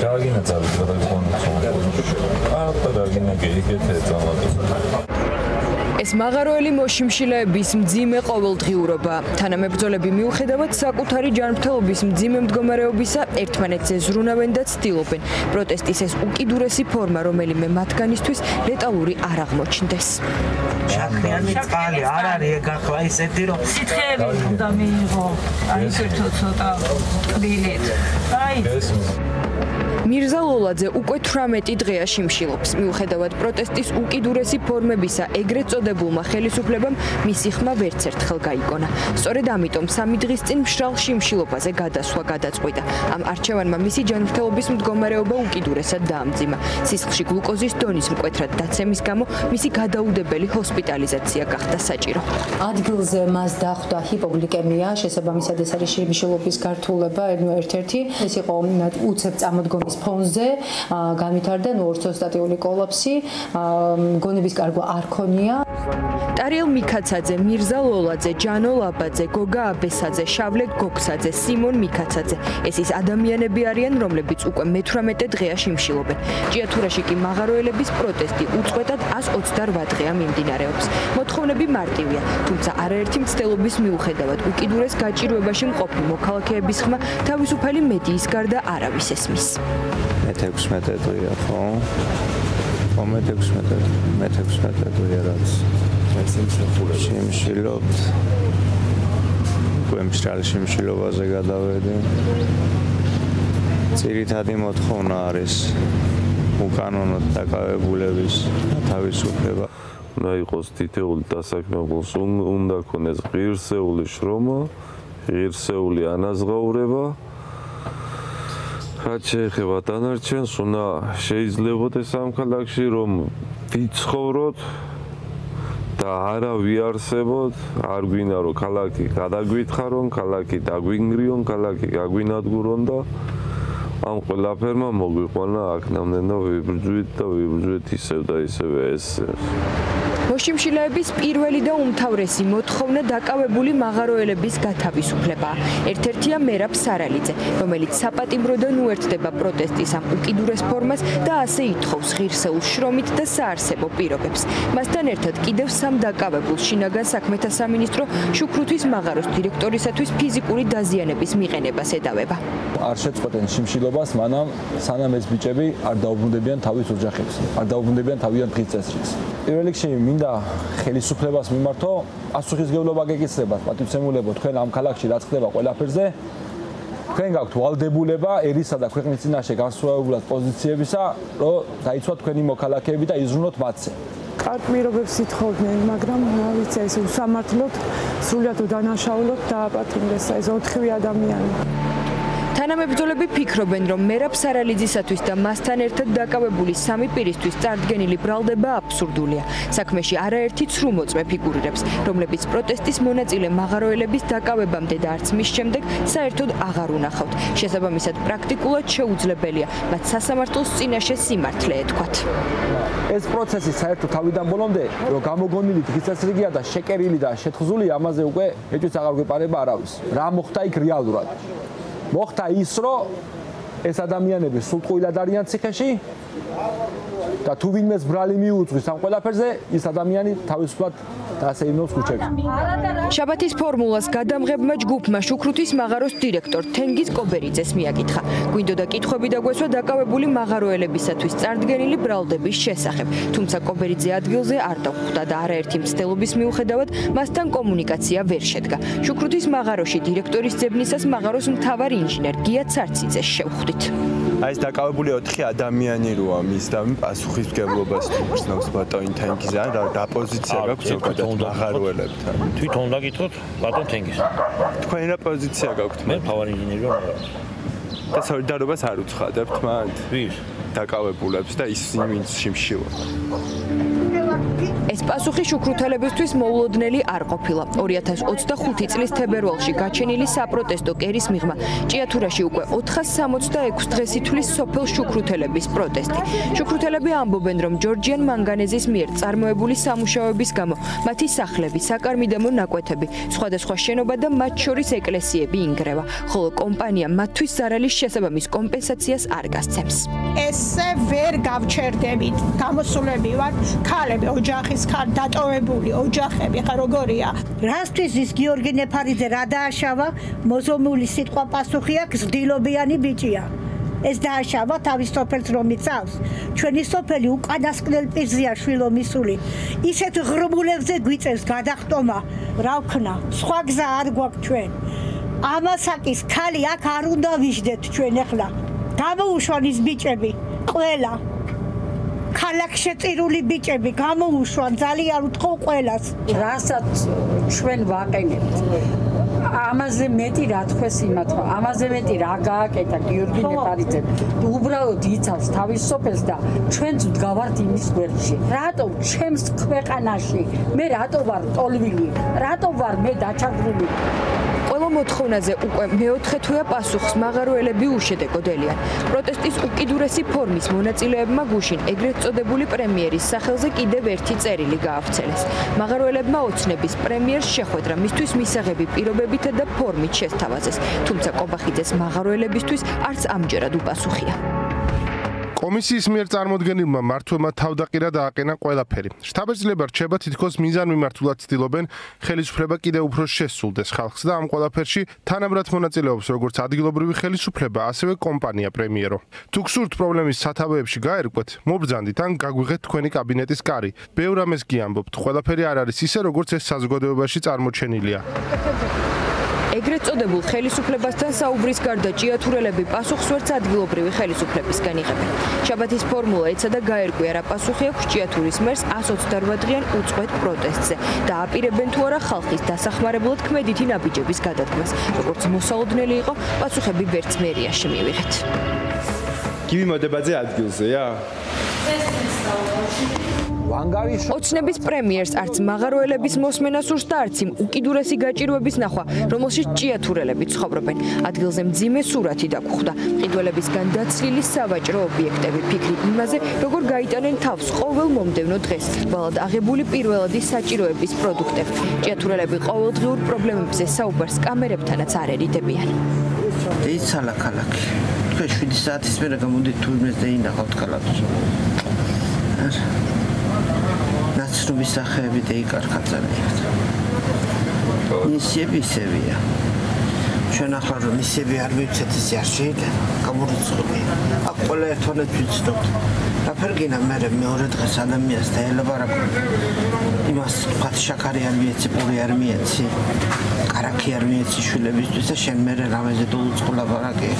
Žāgina cauri ეს მაღაროელი მოშიმშილეების მძიმე ყოველდღიურობა. თანამებრძოლები მიუხედავად საკუთარი ჯანმრთელობის მძიმე მდგომარეობისა ერთმანეთზე ზრუნავენ და ცდილობენ პროტესტის ეს უკიდურესი ფორმა, რომელიმე მათგანისთვის ლეტალური არ აღმოჩნდეს. შაქრიანი წყალი არ არის ეგ ახლა ისეთი რომ სითხეები უნდა მიიღო. აი ცოტა ტკბილით. აი მირზა ლოლაძე უკვე 18 დღეა შიმშილობს. მიუხედავად პროტესტის უკიდურესი ფორმებისა, ეგრეთ წოდებულმა ხელისუფლებამ მისი ხმა ვერც ერთხელ გაიგონა. სწორედ ამიტომ 3 დღის წინ მშრალ შიმშილობაზე გადასვლა გადაწყვიტა. ამ არჩევანმა მისი ჯანმრთელობის მდგომარეობა უკიდურესად დაამძიმა. სისხლში გლუკოზის დონის მკვეთრად დაცემის გამო მისი გადაუდებელი ჰოსპიტალიზაცია გახდა საჭირო. ადგილზე მას დახვდა ჰიპოგლიკემია, შესაბამისად ეს არის შიმშილობის გართულება, ერთ-ერთი. ეს იყო უცებ წამოდგომის ფონზე განვითარდა ორთოსტატიული კოლაფსი, გონების კარგვა არ ქონია. ტარიელ მიქაცაძე, მირზა ლოლაძე, ჯანო ლაბაძე, გოგა აბესაძე, შავლე გოგსაძე, სიმონ მიქაცაძე. ეს ის ადამიანები არიან, რომლებიც უკვე მე-18 დღეა შიმშილობენ. ჭიათურაში კი მაღაროელების პროტესტი უწყვეტად 128 დღეა მიმდინარეობს. მოთხოვნები მარტივია, თუმცა არაერთი მცდელობის მიუხედავად უკიდურეს გაჭირვებაში მყოფი მოქალაქეების ხმა თავისუფალი მედიის გარდა არავის ესმის. მე-16 დღეა ხო? მე-16 დღეა რაც შიმშილობთ. მშრალ შიმშილობაზე გადავედი. ძირითადი მოთხოვნა არის უკანონოდ დაკავებულების თავისუფლება. უნდა იყოს თითოეული დასაქმებულს უნდა ქონდეს ღირსეული შრომა, ღირსეული ანაზღაურება. რაც შეეხება დანარჩენს, უნდა შეიძლებოდეს ამ ქალაქში, რომ ვიცხოვროთ და არა ვიარსებოთ, არ გვინდა რომ ქალაქი გადაგვითხარონ, ქალაქი დაგვინგრიონ, ქალაქი გაგვინადგურონ და ამ ყველაფერმა მოგვიყვანა აქამდე და ვიბრძვით ისევ და ისევ ეს. მოშიმშილეების პირველი და უმთავრესი მოთხოვნა დაკავებული მაღაროელების გათავისუფლებაა. ერთ-ერთია მერაბ სარალიძე, რომელიც საპატიმროდან უერთდება პროტესტის ამ უკიდურეს ფორმას და ასე ითხოვს ღირსეულ შრომით და საარსებო პირობებს. მასთან ერთად კიდევ 3 დაკავებულ შინაგან საქმეთა სამინისტრო შუქრუთვის მაღაროს დირექტორისათვის ფიზიკური დაზიანების მიყენებას ედავება. არ შეწყვეტენ შიმშილობას, სანამ ეს ბიჭები არ დაუბრუნდებიან თავის ოჯახებს, არ დაუბრუნდებიან თავიანთ დღის წესრიგს. პირველ რიგში მინდა ხელისუფლებას მიმართო პასუხისმგებლობა გეკისრებათ, პატივცემულებო, თქვენ ამ ქალაქში რაც ხდება ყველაფერზე, თქვენ გაქვთ ვალდებულება ერისა და ქვეყნის წინაშე განსხვავებულად პოზიციებისა, რომ დაიცვათ თქვენი მოქალაქეები და იზრუნოთ მათზე. კარგ პირობებს ითხოვდნენ, მაგრამ რა ვიცი, ეს უსამართლოდ, სრულად უდანაშაულოდ დააპატიმრეს ეს 4 ადამიანი. თანამებრძოლები ფიქრობენ, რომ მერაბ სარალიძისათვის და მასთან ერთად დაკავებული 3 პირისთვის წარდგენილი ბრალდება აბსურდულია. საქმეში არაერთი ცრუ მოწმე ფიგურირებს, რომლებიც პროტესტის მონაწილე მაღაროელების დაკავებამდე და არც მის შემდეგ საერთოდ აღარ უნახავთ. შესაბამისად, პრაქტიკულად შეუძლებელია მათ სასამართლოს წინაშე სიმართლე ეთქვათ. ეს პროცესი საერთოდ თავიდან ბოლომდე, რომ გამოგონილი დღის წესრიგია და შეკერილი და შეთხზული, ამაზე უკვე ეჭვიც აღარ გვეპარება არავის. რა მოხდა იქ რეალურად? მოხდა ის, რომ ეს ადამიანები სულტყუილად არიან ციხეში და თუ ვინმეს ბრალი მიუძღვის ამ ყველაფერზე, ის ადამიანი თავისუფლად დაასეირნოს ქუჩებში. შაბათის ფორმულას გადამღებმა ჯგუფმა შუქრუთვის მაღაროს დირექტორ თენგიზ კობერიძეს მიაკითხა. გვინდოდა კითხვები დაგვესვა დაკავებული მაღაროელებისათვის წარდგენილი ბრალდების შესახებ, თუმცა კობერიძე ადგილზე არ დაგვხვდა და არაერთი მცდელობის მიუხედავად მასთან კომუნიკაცია ვერ შედგა. შუქრუთვის მაღაროში დირექტორის ძებნისას მაღაროს მთავარ ინჟინერ გია ცარციძეს შევხვდით. აი ეს დაკავებული 4 ადამიანი როა მის და პასუხისმგებლობას გრძნობს ბატონ თენგიზა რა პოზიცია გაქვს ზოგადად მაღაროელებთან. თვითონ დაგითხრათ ბატონ თენგიზ. თქვენი რა პოზიცია გაქვთ? მე მთავარ ინჟინერი ვარ. და სოლიდარობას არ უცხადებთ მათ? ვის? დაკავებულებს და ის ვინც შიმშილობს. ეს პასუხი შუქრუთელებისთვის მოულოდნელი არ ყოფილა. 2025 წლის თებერვალში გაჩენილი საპროტესტო კერის მიღმა ჭიათურაში უკვე 466 დღეს ითვლის სოფელ შუქრუთელების პროტესტი. შუქრუთელები ამბობენ, რომ ჯორჯიან მანგანეზის მიერ წარმოებული სამუშაოების გამო მათი სახლები, საკარმიდამო ნაკვეთები, სხვადასხვა შენობა და მათ შორის ეკლესიები ინგრევა, ხოლო კომპანია მათთვის ზარალის შესაბამის კომპენსაციას არ გასცემს. ესე ვერ გავჩერდებით. გამოსულები ვარ, ქალები, ოჯახის დატოვებული ოჯახები, ხა როგორია? რასთვის ის გიორგი ნეფარიძე რა დააშავა? მოზომული სიტყვა პასუხი აქვს, დილობიანი ბიჭია. ეს დააშავა თავის სოფელს რომ იცავს. ჩვენი სოფელი უკანასკნელ პირზეა შვილო მისული. ისეთ ღრმულებზე გვიწევს გადახტომა, რა ვქნა, სხვა გზა არ გვაქვს ჩვენ. ამასაკის ქალი აქ არ უნდა ვიждეთ ჩვენ ახლა. გამოუშვან ის ბიჭები, ყველა. ქალაქში წირული ბიჭები გამოუშვან, ძალიან უთხოვ ყველას. რასაც ჩვენ ვაყენებთ. ამაზე მეტი რა თქვეს იმათო, ამაზე მეტი რა გააკეთა გიორგი ნეფარიძემ. უბრალოდ იცავს თავის სოფელს და ჩვენც ვდგავართ იმის გვერდში. რატო ჩემს ქვეყანაში მე რატო ვარ ტოლვილი? რატო ვარ მე დაჩაგრული? ყველა მოთხოვნაზე უკვე მეოთხე თვეა პასუხს მაღაროელები უშედეგოდებიან. პროტესტის უკიდურესი ფორმის მონაწილეებმა გუშინ ეგრეთ წოდებული პრემიერის სახელზე კიდევ ერთი წერილი გაავრცელეს. მაღაროელებმა ოცნების პრემიერს შეხვედრა მისთვის მისაღები პირობებითა და ფორმით შესთავაზეს, თუმცა კობახიძეს მაღაროელებისთვის არც ამჯერად უპასუხია. კომისიის მიერ წარმოდგენილმა მმართველმა თავდაყირა დააყენა ყველაფერი. შთაბეჭდილება რჩება თითქოს მიზანმიმართულად ცდილობენ ხელისუფლება კიდევ უფრო შესულდეს ხალხს და ამ ყველაფერში თანაბრად მონაწილეობს როგორც ადგილობრივი ხელისუფლება, ასევე კომპანია პრემიერო. თუ გსურთ პრობლემის სათავეებში გაერკვეთ, მობრძანდით ან გაგვიღეთ თქვენი კაბინეტის კარი. ბევრ ამას გიამბობთ, ყველაფერი არ არის ისე, როგორც ეს საზოგადოებაში წარმოჩენილია. ეგრეთ წოდებულ ხელისუფლებასთან საუბრის გარდა ჭიათურელები პასუხს ვერც ადგილობრივი ხელისუფლებისგან იღებენ. შაბათის ფორმულა ეცადა გაერკვია რა პასუხი აქვს ჭიათურის მერს 128 დღიან უწყვეტ პროტესტზე და აპირებენ თუ არა ხალხის დასახმარებლად ქმედითი ნაბიჯების გადადგმას. როგორც მოსალოდნელი იყო, პასუხები ვერც მერიაში მივიღეთ. გივი მოდებაძე ადგილზეა? ოცნების პრემიერს არც მაღაროელების მოსმენა სურს და არც იმ უკიდურესი გაჭირვების ნახვა, რომელშიც ჭიათურელები ცხოვრობენ. ადგილზე მძიმე სურათი დაგხვდა. მყიდველებისგან დაცლილი სავაჭრო ობიექტები, ფიქრი იმაზე, როგორ გაიტანენ თავს ყოველ მომდევნო დღეს. ვალად აღებული პირველადი საჭიროების პროდუქტები. ჭიათურელები ყოველდღიურ პრობლემებზე საუბარს კამერებთანაც არ ერიდებიან. დეიცალა ქალაქი. თქვენ 7 საათის მერე გამოდით თურმეს და ინახავთ ქალაქში. ნაცნობის სახეები დაიკარგა ძალიან. ნისიები ისევია. ჩვენ ახლა რომ ნისიები არ მივცეთ ისე არ შეიძლება გამორიცხული. აქ ყველა ერთმანეთს ვიცნობთ. რაფერგინა მე მეორე დღეს ადამიანს დაელაპარაკო. იმას თქვა შაქარი არ მიეცი, პური არ მიეცი. კარაქი არ მიეცი შვილებისთვის და შენ მე რამეზე დაუწყო ლაპარაკი.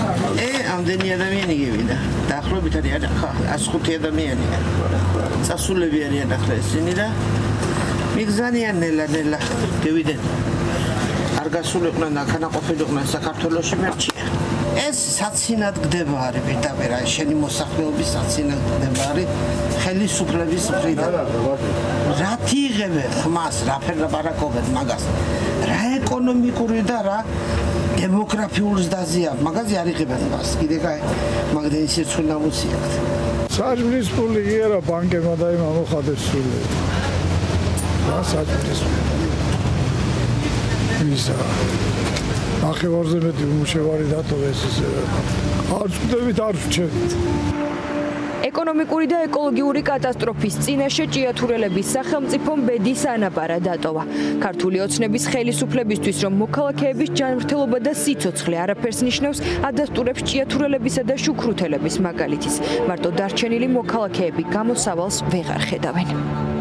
ამდენი ადამიანი გევიდა. დაახლოებით არის 105 ადამიანია. წასულები არიან ახლა ისინი და მიგზანიან ნელა გევიდნენ. არ გასულიყვნენ და ქანაყოფილიყვნენ საქართველოში მერჩია. ეს საცინად გდება არის პირდაპირ შენი მოსახლეობის საცინად გდება არის ხელისუფლების მხრიდან. რა თიღებენ ხმას, რაფერ ლაპარაკობენ მაგას. რა ეკონომიკური და რა დემოგრაფიული ზდაზია, მაგაზე არ იღებენ მას. კიდე კაი, მაგდენი სირცხვი ნამუსი აქვს. საჭმლის პული იერა ბანკებმა და იმ ამოხადეს სული. რა საჭმლის ვიზა. ახევარზე მეტი უმუშევარი დატოვეს ეს. არ ვწდებით, არ ვჩვენთ. ეკონომიკური და ეკოლოგიური კატასტროფის წინაშე ჭიათურელების სახელმწიფომ ბედის ანაბარა დატოვა. ქართული ოცნების ხელისუფლებისთვის, რომ მოქალაქეების ჯანმრთელობა და სიცოცხლე არაფერს ნიშნავს, ადასტურებს ჭიათურელებისა და შუქრუთელების მაგალითის. მარტო დარჩენილი მოქალაქეები გამოსავალს ვეღარ ხედავენ.